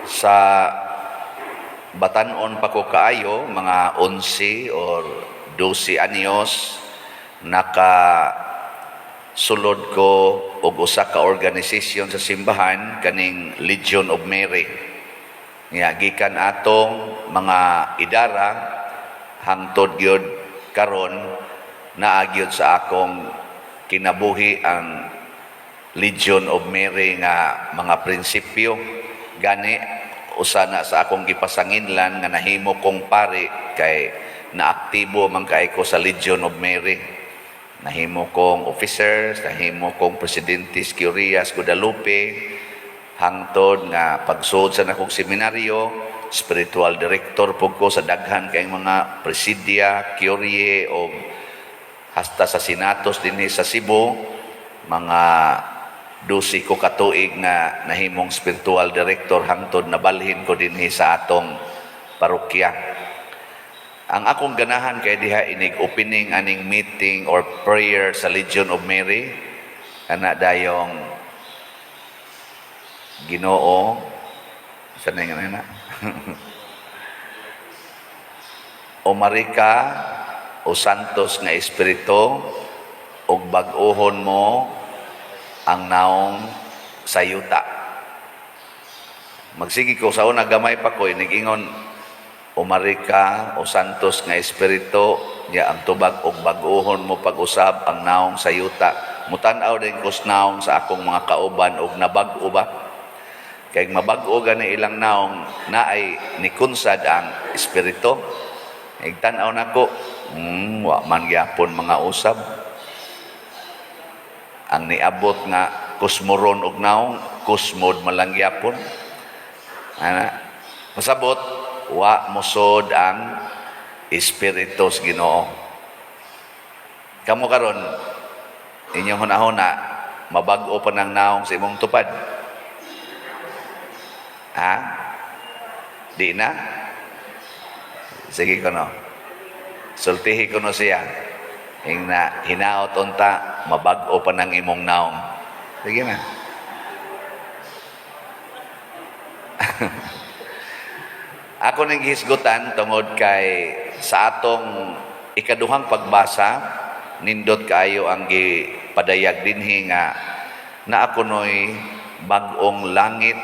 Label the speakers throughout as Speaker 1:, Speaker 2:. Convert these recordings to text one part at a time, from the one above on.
Speaker 1: Sa batanon pa ko kaayo, mga 11 or 12 anyos, sulod ko og usa ka organisasyon sa simbahan kaning Legion of Mary. Gikan atong mga idara hangtod gyud karon naa gyud sa akong kinabuhi ang Legion of Mary nga mga prinsipyo. Gani usa na sa akong gipasanginlan nga nahimo kong pari kay naaktibo man kay ko sa Legion of Mary. Nahimo kong officers, nahimo kong Presidentes Curias Guadalupe, hangtod nga pagsud sa akong seminaryo, spiritual director po ko sa daghan kay mga presidia, curie o hasta sa sinatos dinhi sa Cebu, mga 12 ko katuig nga nahimong spiritual director hangtod nabalhin ko dinhi sa atong parokya. Ang akong ganahan kay diha inig opening aning meeting or prayer sa Legion of Mary, ana dayong Ginoo sanay nga na o Marika o Santos nga Espiritu og bag-ohon mo ang naong sayuta. Magsigi ko sa una gamay pa ko inig-ingon o Marika o Santos nga Espiritu ya ang tubag og bag-ohon mo pag-usab ang naong sayuta. Mutan-aw din ko naong sa akong mga kauban og nabag-o ba kay mabag-o gani ilang naong naay nikunsad ang Espiritu. Igtan-aw nako wa man gyapon mga usab ang niabot nga kusmoron og naong kusmod malang gyapon. Masabot wa mosod ang Espiritu sa Ginoo. Kamo karon inyong hunahuna mabag-o pa ng naong sa imong tupad. Di na? Sige ko no. Sultihi ko no siya. Hinaot unta mabag-o pa ng imong naong. Sige na. Ako nang hisgutan tungod kay sa atong ikaduhang pagbasa nindot kaayo ang gipadayag dinhi nga na ako noy bag-ong langit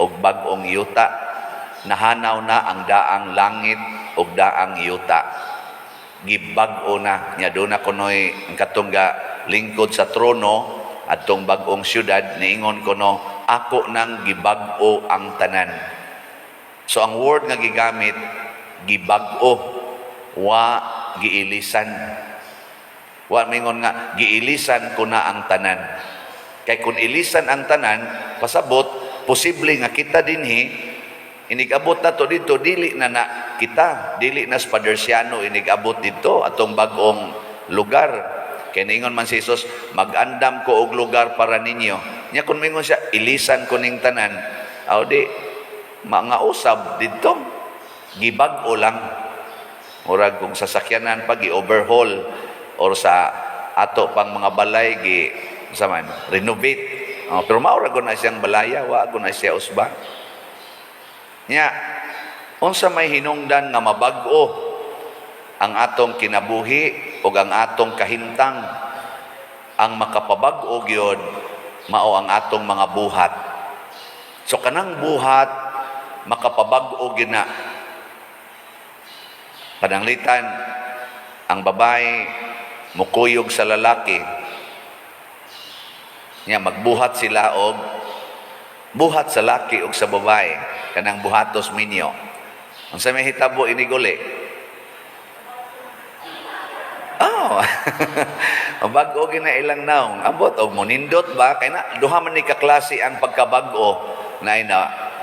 Speaker 1: ug bag-ong yuta, nahanaw na ang daang langit ug daang yuta, gibag-o na nya do na kunoy ang katungga lingkod sa trono adtong bag-ong syudad niingon kuno ako nang gibag-o ang tanan. So ang word nga gigamit gibag-o wa giilisan. Wa mingon nga giilisan ko na ang tanan. Kay kun ilisan ang tanan pasabot posible nga kita dinhi inigabot na to dito dili na kita dili na Spadersiano inigabot dito atong bag-ong lugar. Kay ningon man si Jesus mag-andam ko og lugar para ninyo. Nya kun mingon siya ilisan ko ning tanan aw di mga usab dito gibag-o lang murag kung sasakyanan pa gi-overhaul or sa ato pang mga balay renovate pero maura ko na siyang balaya wa ko na siya usba nya unsa may hinungdan nga mabag-o ang atong kinabuhi o ang atong kahintang. Ang makapabag-o gyud mao ang atong mga buhat. So kanang buhat makapabag-o gina. Pananglitan ang babae mukuyog sa lalaki. Nya magbuhat sila og buhat sa laki og sa babae kanang buhatos minyo. Unsa may hitabo iniguli? Bag-o gina ilang naong. Ambot og monindot ba kay na duha man ni ka klase ang pagkabag-o na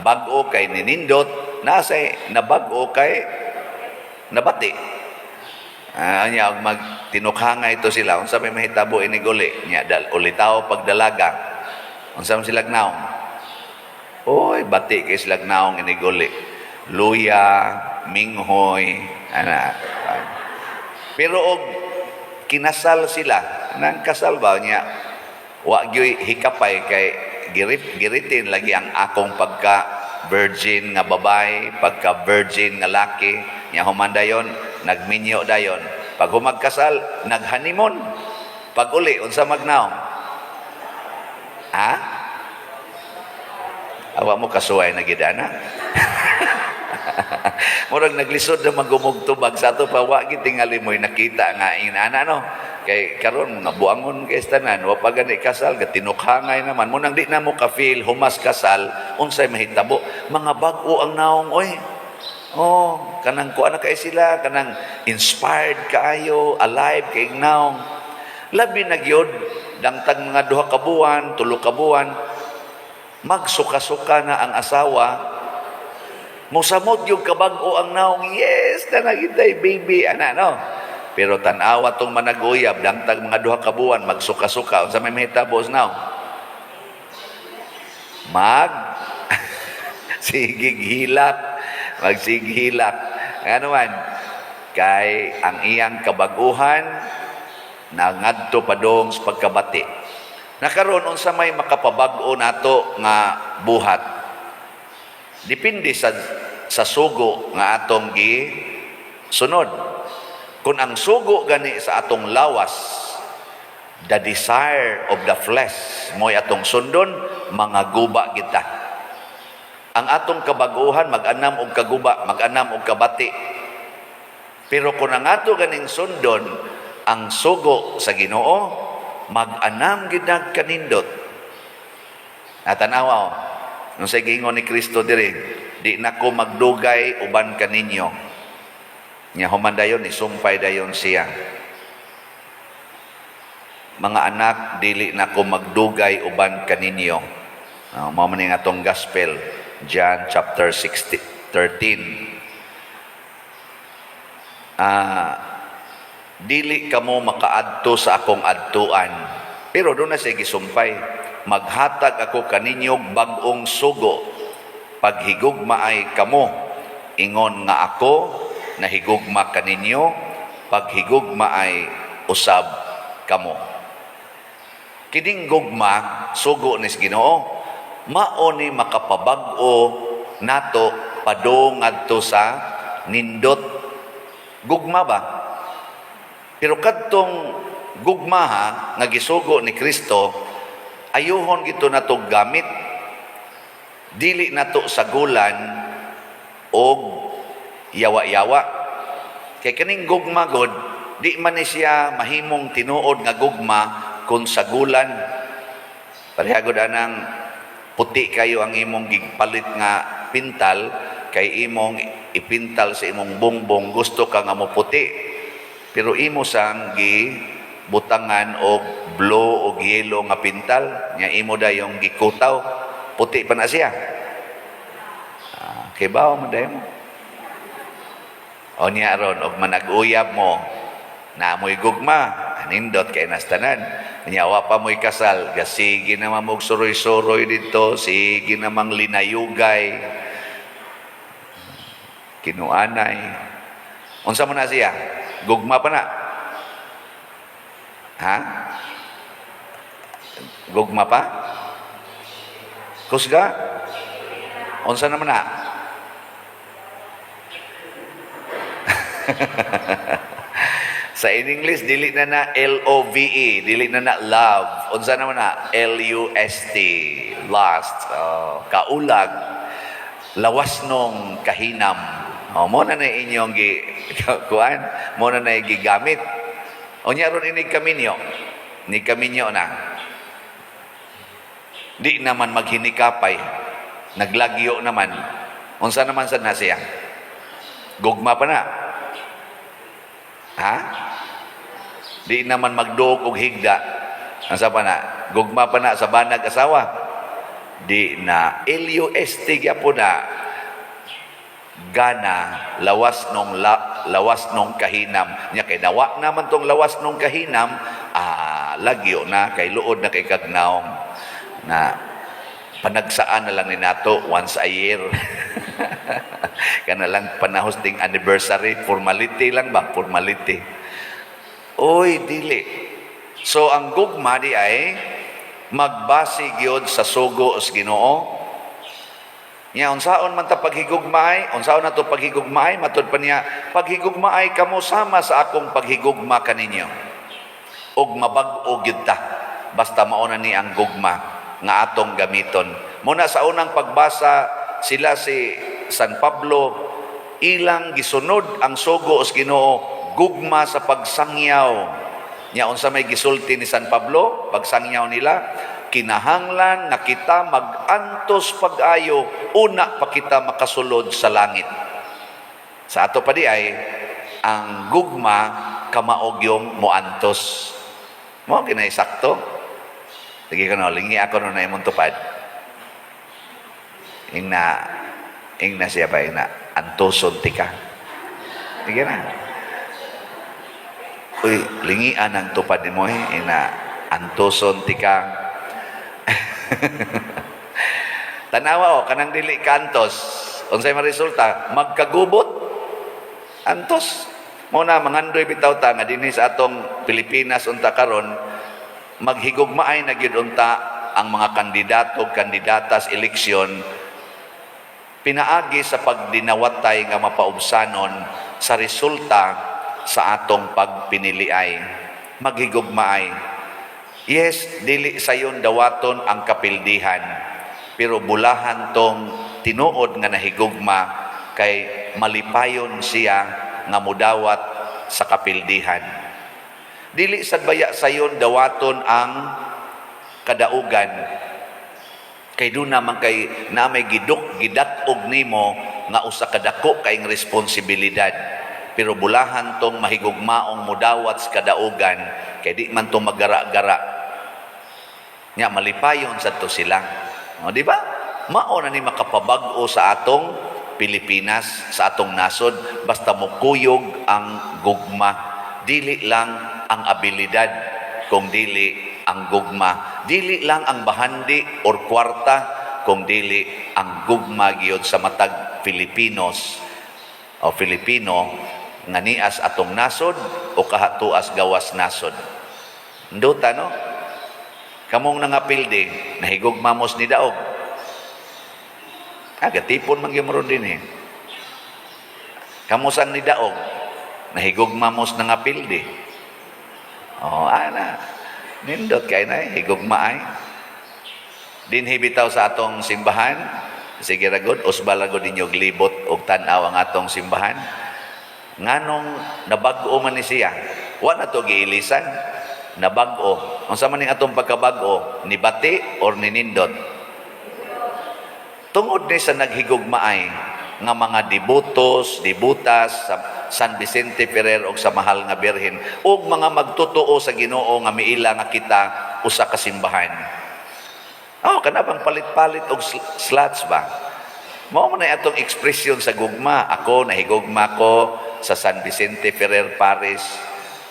Speaker 1: bag-o kay ninindot nasay nabag-o kay nabati. Anya magtinukhanga ito sila unsa may mahitabo iniguli nya ulitaw pagdalaga unsa man sila naong. Oy bati kay sila naong iniguli. Luya, minghoy, pero og kinasal sila nang kasal ba niya wa gyoy hikapay kay giritin lagi ang akong virgin nga babae, pagka virgin nga laki, nya human dayon nagminyo dayon. Pag humagkasal, naghanimon. Pag uli unsa magnaw? Ha? Awa mo kasuway na gid ana. Murag naglisod na magumugtubag sa ato pa wa gid tingali mo'y nakita nga inana no. Kay karon nga buangon kay tanan wa pa gani kasal gatinukhangay naman mo nang di na mo ka feel humas kasal unsay mahitabo mga bag-o ang naong oy. Oh, kanang kuan na kay sila kanang inspired kaayo, alive kay naong. Labi na gyud dangtag mga 2 ka buwan, 3 ka buwan magsuka-suka na ang asawa. Musamot yung kabag-o ang naong, yes, na nagitay baby, ana, no? Pero tanawa tong managuyab, dangtag mga 2 ka buwan, magsuka-suka. Sa may mahitabo, now? Sigighilak. Magsighilak. Ano man? Kay ang iyang kabaguhan, nangadto padong sa pagkabati. Nakaroon, unsa may makapabag-o nato nga buhat. Depende sa sugo nga atong sunod. Kung ang sugo gani sa atong lawas, the desire of the flesh mo'y atong sundon, mga guba kita. Ang atong kabaguhan, mag-anam og kaguba, mag-anam og kabati. Pero kung ang ato ganing sundon, ang sugo sa Ginoo, mag-anam ginag kanindot. Natanawa nung sa gingon ni Kristo diri, di na ko magdugay uban kaninyo. Nya human dayon isumpay dayon siya. Mga anak, dili na ko magdugay uban kaninyo. Mao man ning atong gospel, John chapter 13. Dili kamo makaadto sa akong adtuan. Pero doon na siya gisumpay. Maghatag ako kaninyo bag-ong sugo. Paghigugma ay kamo. Ingon nga ako, nahigugma kaninyo. Paghigugma ay usab kamo. Kining gugma, sugo ni Ginoo, mao ni makapabag-o nato padong adto sa nindot. Gugma ba? Pero kadtong gugmaha nga gisugo ni Kristo, ayuhon gito nato gamit. Dili nato sagulan og yawa-yawa. Kay kaning gugma god, di man ni siya mahimong tinuod nga gugma kung sagulan. Parehagod anang puti kayo ang imong gigpalit nga pintal, kay imong ipintal sa imong bongbong, gusto ka nga mo puti. Pero imo sang butangan og blow og yelo nga pintal, nya imo dayong gikutaw, puti pa na siya. Kay bawo man dayon mo. O niya ron, og manag-uyab mo, na mo'y gugma, nindot kay nastanan. Nyawa pa mo'y kasal, sige naman mong suroy-suroy dito, sige namang linayugay, kinuanay. Unsa mo na siya? Gugma pa na. Ha? Gugma pa? Kusga? Unsa naman na? Sa in English, dili na na L-O-V-E, dili na na love. Unsa naman na? L-U-S-T, lust, kaulag, lawas nung kahinam. Mo na na inyong kuan, mo na na gigamit. O niya ron ini kaminyo. Ni kaminyo na. Di naman maghinikapay. Naglagyo naman. Unsa naman sad na siya? Gugma pa na. Ha? Di naman magduog og higda. Unsa pa na? Gugma pa na sa banag asawa. Di na. L-U-S-T po na. Gana, lawas nung kahinam. Nya kay nawa naman tong lawas nung kahinam, lagyo na kay luod na kay kagnaong na panagsaan na lang ni nato once a year. Kana lang panahos ding anniversary, formality lang ba? Formality. Oy, dili. So ang gugma di ay magbase gyud sa sugo sa Ginoo. Nya unsaon man ta paghigugmaay, unsaon nato paghigugmaay, matud pa niya, paghigugmaay kamo sama sa akong paghigugma kaninyo. Ug mabag-o gyud ta, basta mao na ni ang gugma nga atong gamiton. Muna sa unang pagbasa, sila si San Pablo, ilang gisunod ang sugo os Ginoo, gugma sa pagsangyaw. Nya unsa may gisulti ni San Pablo, pagsangyaw nila, kinahanglan nga kita mag-antos pag-ayo, una pa kita makasulod sa langit. Sa ato pa di ay, ang gugma kamaog yung moantos. Mo kinaisakto. Sige ko no, lingi ako no na imong tupad. Ingna siya ba, ingna, antoson tika. Sige na. Uy, lingian ang tupad ni mo ingna, antoson tika. Tanawa kanang dili kantos, unsay maresulta? Magkagubot. Antos. Mo na mangandoy bitaw ta nga dinhi sa atong Pilipinas unta karon, maghigugmaay na gyud unta ang mga kandidato kandidatas eleksyon pinaagi sa pagdinawatay nga mapaubsanon sa resulta sa atong pagpiniliay. Maghigugmaay. Yes, dili sayon dawaton ang kapildihan, pero bulahan tong tinuod nga nahigugma kay malipayon siya nga mudawat sa kapildihan. Dili sad baya sayon dawaton ang kadaugan, kay doon naman kay na may gidat-og nimo nga usa kadako kaing responsibilidad, pero bulahan tong mahigugmaong mudawat sa kadaugan kay di man tong magara-gara nya malipayon sa to sila. O di ba? Mao na ni makapabag-o sa atong Pilipinas, sa atong nasod, basta mukuyog ang gugma. Dili lang ang abilidad, kung dili ang gugma. Dili lang ang bahandi or kwarta, kung dili ang gugma gyud sa matag Filipinos o Filipino nga nias atong nasod o kahatuas gawas nasod. Nduta no? Kamong nangapildi, nahigugma mos ni daog. Gatipon man gyud din eh. Kamusang ni daog, nahigugma mos nangapildi. Ana, nindot kay na higugma ay. Dinhi bitaw sa atong simbahan, sige ragod, usbal ragod ninyo glibot og tan-aw ang atong simbahan. Nganong nabag-o man ni siya, wa na to giilisan, nabag-o. Unsa man ning atong pagkabag-o, ni bati or ni nindot? Tungod ni sa naghigugmaay nga mga dibutos, dibutas sa San Vicente Ferrer og sa Mahal nga Birhen ug mga magtotoo sa Ginoo nga miila nga kita usa ka simbahan. Kana bang palit-palit og slots ba? Mao man ay atong ekspresyon sa gugma. Ako nahigugma ko sa San Vicente Ferrer Parish.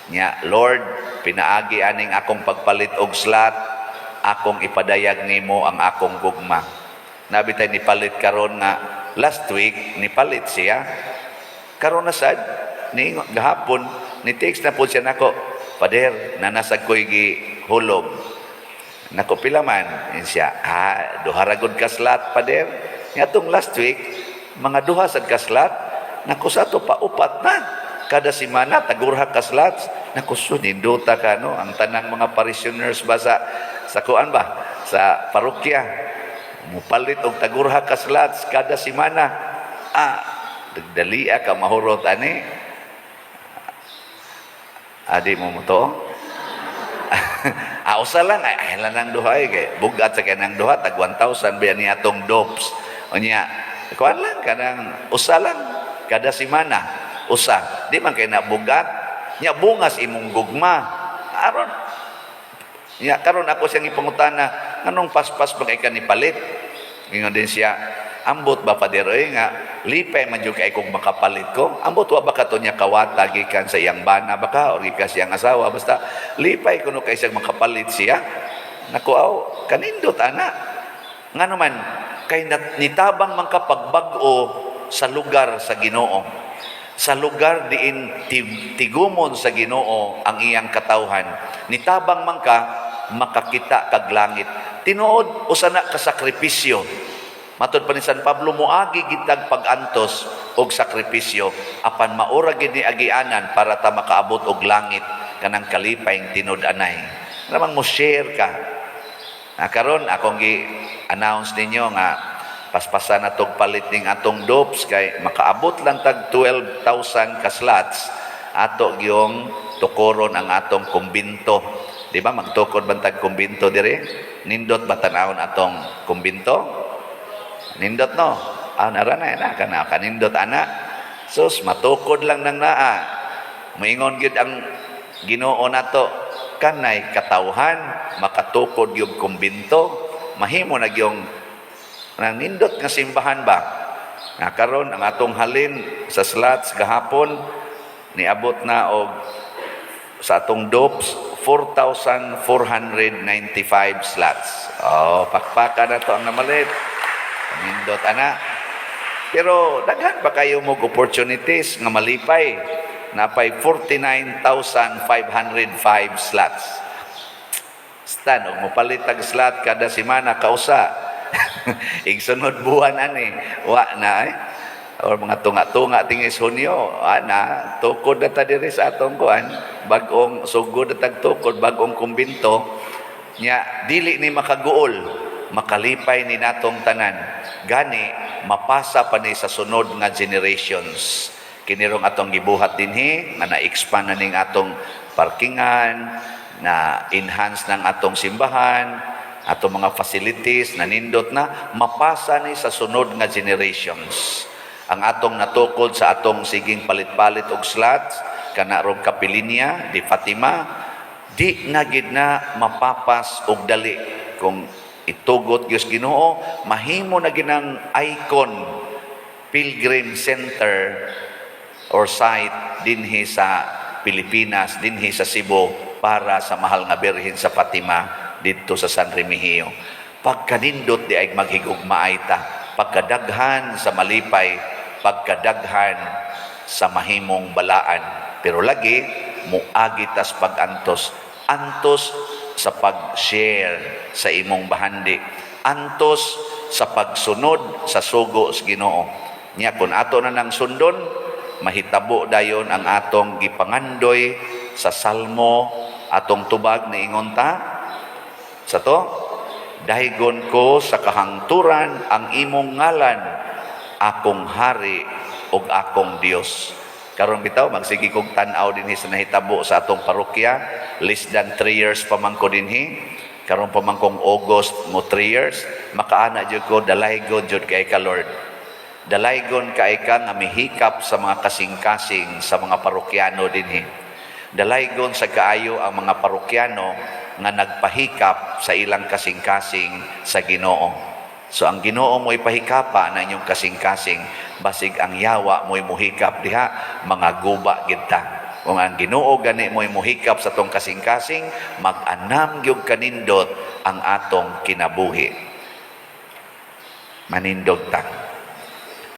Speaker 1: Nya, Lord, pinaagi aning akong pagpalit og slot, akong ipadayag nimo ang akong gugma. Nabitay ni palit karon nga last week ni palit siya. Karon na sad ni gahapon ni text na po siya nako, Pader, nanasag ko'y gihulog. Nako pila man siya. Duha ra gud ka slot, Pader. Ngatong last week mga duha sad ka slot, nako sa to pa upat na. Kada semana tagurha ka slots. Nako sunindota ka no ang tanang mga parishioners ba sa kuan ba sa parokya. Mupalit og tagurha ka slots kada semana. Dagdalia ka mahurot ani. Adi mo to. Usa lang ay lanang duha kay bugat sa kanang duha tag 1,000 biya ni atong dopes. Unya kuan lang kanang usa lang kada semana. Usa, di man kay nabugat nya bungas imong gugma aron nya karon ako siyang ipangutana nganong paspas bang ka ni palit ingon din siya ambot ba Pader nga lipay man jud kay kung makapalit ko ambot wa ba kato nya kawata gikan sa iyang bana baka or gikan sa iyang asawa basta lipay kuno kay siyang makapalit siya nako aw kanindot ana ngano man kay nitabang man ka pagbag-o sa lugar sa Ginoo. Sa lugar diin tigumon sa Ginoo ang iyang katawhan, nitabang man ka makakita kag langit. Tinuod usa na ka sakripisyo Matud pa ni San Pablo, moagi gitag pagantos og sakripisyo apan maura gid ni agianan para ta makaabot og langit kanang kalipayng tinud-anay. Namang mo share ka. Karon akong gi-announce ninyo nga paspasan na tog palit ning atong dopes kay makaabot lang tag 12,000 ka slots ato gyung tukoron ang atong kumbinto. Di ba magtukod bantag kumbinto dire? Nindot ba tanawon atong kumbinto? Nindot no? Narana na kana kanindot ana. Sus matukod lang nang naa. Moingon gyud ang Ginoo nato kanay katawhan makatukod gyud kumbinto, mahimo na gyung nang nindot nga simbahan ba. Karon ang atong halin sa slots gahapon niabot na og sa atong dopes 4,495 slots. Pakpaka na to ang namalit. Nindot ana. Pero daghan pa kayo mo opportunities nga malipay. Napay 49,505 slots. Stan, mo palit tag slot kada semana kausa. Igsunod buwan ani. Wa na or mga tunga-tunga tingis Hunyo. Ana, tukod na ta diri sa atong kuan. Bagong sugod na tag tukod, bagong kumbinto. Nya, dili ni makaguol. Makalipay ni natong tanan. Gani, mapasa pa ni sa sunod nga generations. Kinirong atong gibuhat dinhi nga na-expand na ning atong parkingan, na enhance ng atong simbahan, atong mga facilities na nindot na mapasa ni sa sunod nga generations. Ang atong natukod sa atong siging palit-palit og slots kana rog Kapilinya di Fatima di na gid na mapapas og dali kung itugot Dios Ginoo, mahimo na ginang icon pilgrim center or site dinhi sa Pilipinas, dinhi sa Cebu para sa mahal nga Birhen sa Fatima dito sa San Remigio. Pagkanindot di ay maghigugmaay ta, pagkadaghan sa malipay, pagkadaghan sa mahimong balaan. Pero lagi muagi tas pagantos, antos sa pag-share sa imong bahandi, antos sa pagsunod sa sugo sa Ginoo. Nya kun ato na nang sundon, mahitabo dayon ang atong gipangandoy sa salmo, atong tubag ni ingon ta sa to, daygon ko sa kahangturan ang imong ngalan, akong hari ug akong Dios. Karon bitaw magsigi kog tan-aw dinhi sa nahitabo sa atong parokya, less than 3 years pa man ko dinhi. Karon pa man kong August mo 3 years, makaana jud ko dalaygon jud kay ka Lord. Dalaygon kay ka nga mihikap sa mga kasing-kasing sa mga parokyano dinhi. Dalaygon sa kaayo ang mga parokyano nga nagpahikap sa ilang kasing-kasing sa Ginoo. So ang Ginoo mo'y pahikapa na inyong kasing-kasing, basig ang yawa mo'y muhikap diha, mga guba gita. Kung ang Ginoo gani mo'y muhikap sa tong kasing-kasing, mag-anam gyud kanindot ang atong kinabuhi. Manindog ta.